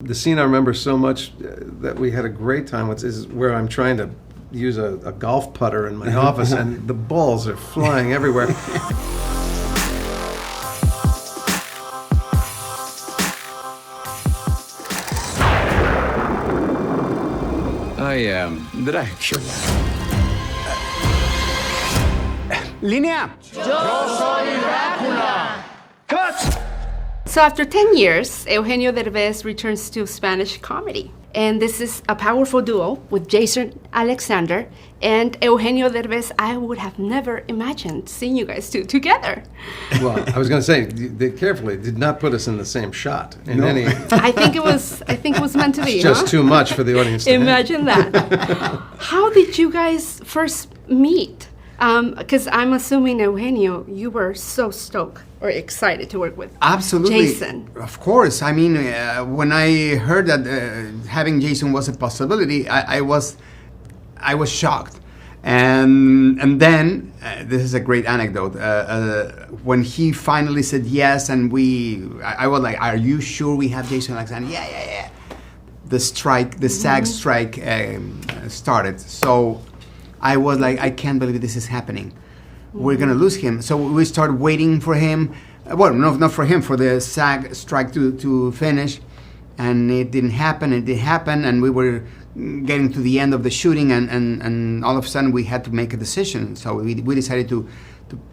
the scene I remember so much that we had a great time with is where I'm trying to use a golf putter in my office and the balls are flying everywhere. I am Dracula. Línea. Yo soy Dracula. Cut! So after 10 years, Eugenio Derbez returns to Spanish comedy. And this is a powerful duo with Jason Alexander and Eugenio Derbez. I would have never imagined seeing you guys two together. Well, I was going to say, they carefully did not put us in the same shot in any. I think it was meant to be. Just too much for the audience to imagine that. How did you guys first meet? Because I'm assuming, Eugenio, you were so stoked or excited to work with Absolutely. Jason. Of course. I mean, when I heard that having Jason was a possibility, I was shocked. And then, this is a great anecdote, when he finally said yes, and I was like, are you sure we have Jason Alexander? Yeah. The SAG strike started. So I was like, I can't believe this is happening. We're going to lose him. So we started waiting for him. Well, no, not for him, for the SAG strike to finish. And it didn't happen. It did happen. And we were getting to the end of the shooting. And all of a sudden, we had to make a decision. So we decided to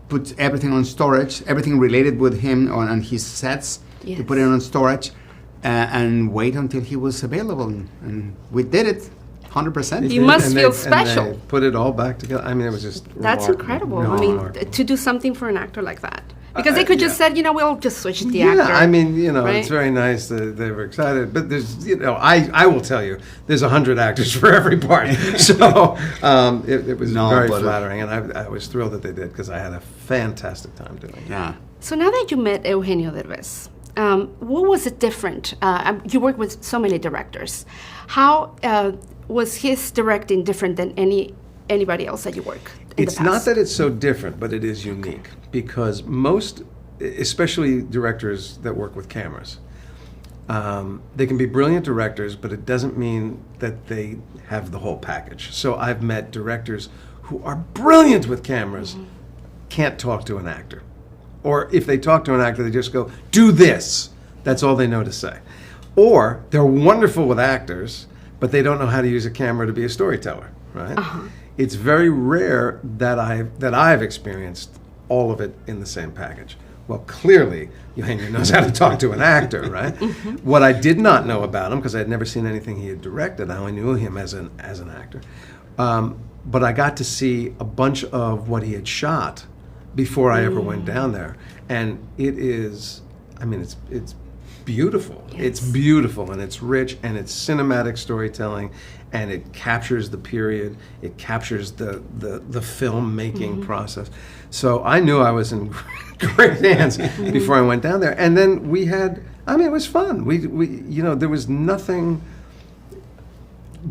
put everything on storage, everything related with him on his sets, Yes. to put it on storage and wait until he was available. And we did it. 100%. You must And feel they special. put it all back together. I mean, it was just That's remarkable. incredible. I mean, Remarkable. to do something for an actor like that. Because they could just said, we'll just switch the Yeah, actor. I mean, right? it's very nice that they were excited. But there's, I will tell you, there's 100 actors for every part. So it was very flattering. And I was thrilled that they did because I had a fantastic time doing it. Yeah. So now that you met Eugenio Derbez, what was it different? You work with so many directors. How was his directing different than anybody else that you work in It's the past? not that it's so different, but it is unique because most, especially directors that work with cameras, they can be brilliant directors, but it doesn't mean that they have the whole package. So I've met directors who are brilliant with cameras, can't talk to an actor. Or if they talk to an actor, they just go, do this. That's all they know to say. Or they're wonderful with actors, but they don't know how to use a camera to be a storyteller, right? It's very rare that I've experienced all of it in the same package. Well, clearly, Eugenio knows how to talk to an actor, right? What I did not know about him, because I had never seen anything he had directed, I only knew him as an actor. But I got to see a bunch of what he had shot before I ever went down there. And it is, I mean, it's beautiful. Yes. It's beautiful and it's rich and it's cinematic storytelling and it captures the period. It captures the filmmaking process. So I knew I was in great hands before I went down there. And then we had, I mean, it was fun. We there was nothing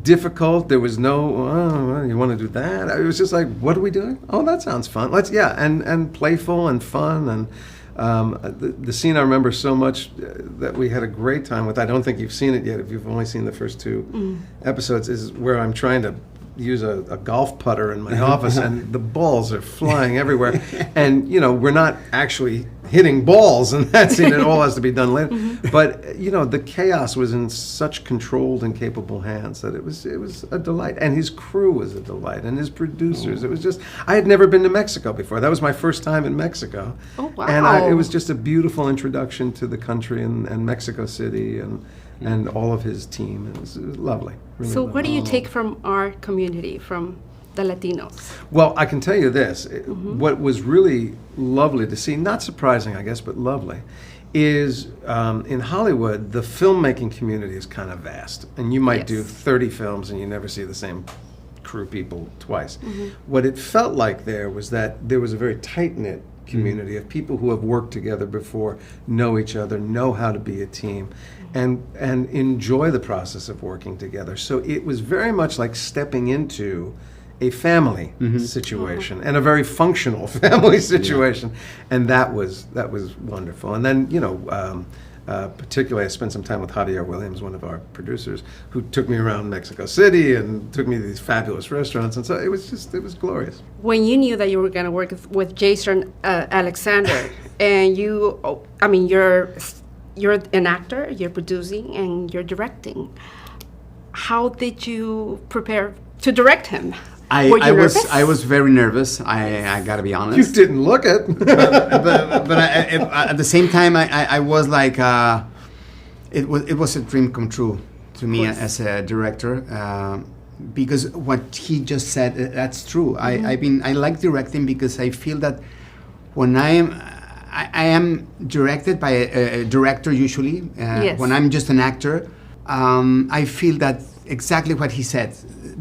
difficult. There was no, you want to do that? It was just like, what are we doing? Oh, that sounds fun. And playful and fun. And the scene I remember so much that we had a great time with, I don't think you've seen it yet if you've only seen the first two episodes, is where I'm trying to use a golf putter in my office and the balls are flying everywhere. And, we're not actually hitting balls in that scene. It all has to be done later. But, the chaos was in such controlled and capable hands that it was a delight. And his crew was a delight and his producers. It was just, I had never been to Mexico before. That was my first time in Mexico. Oh, wow. And it was just a beautiful introduction to the country and Mexico City and all of his team. It was lovely. Really So lovely. what do you take from our community, from the Latinos? Well, I can tell you this. What was really lovely to see, not surprising, I guess, but lovely, is in Hollywood, the filmmaking community is kind of vast. And you might do 30 films and you never see the same crew people twice. What it felt like there was that there was a very tight-knit community of people who have worked together before, know each other, know how to be a team, and enjoy the process of working together. So it was very much like stepping into a family situation and a very functional family situation, and that was wonderful. And then Particularly, I spent some time with Javier Williams, one of our producers, who took me around Mexico City and took me to these fabulous restaurants. And so it was glorious. When you knew that you were going to work with Jason Alexander, and you're an actor, you're producing, and you're directing, how did you prepare to direct him? I was very nervous. I gotta be honest. You didn't look it. but at the same time, I was like, it was a dream come true to me as a director, because what he just said, that's true. Mm-hmm. I like directing because I feel that when I am directed by a director usually. Yes. When I'm just an actor, I feel that exactly what he said.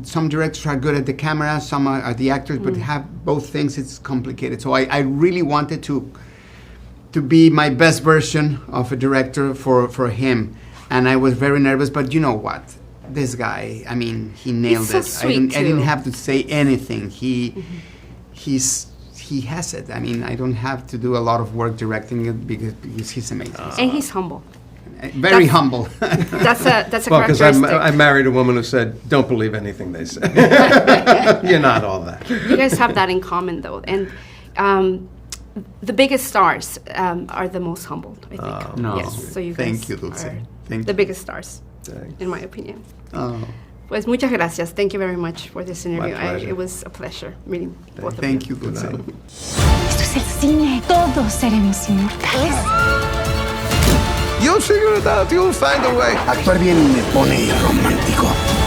Some directors are good at the camera, some are the actors, but have both things, it's complicated. So I really wanted to be my best version of a director for him. And I was very nervous, but you know what? This guy, I mean, he nailed so it. Sweet I didn't have to say anything. He has it. I mean, I don't have to do a lot of work directing it because he's amazing. And he's humble. Very humble. That's a Well, because characteristic. I married a woman who said, "Don't believe anything they say." You're not all that. You guys have that in common, though, and the biggest stars are the most humbled, I think. No. Yes, so you Thank guys you, Dulce. are Thank the you. biggest stars, Thanks. in my opinion. Oh, Pues muchas gracias. Thank you very much for this interview. pleasure. It was a pleasure meeting both of thank you, Dulce. Esto es el cine. Todos seremos inmortales. You'll figure it out. You'll find a way. Actuar bien me pone romántico.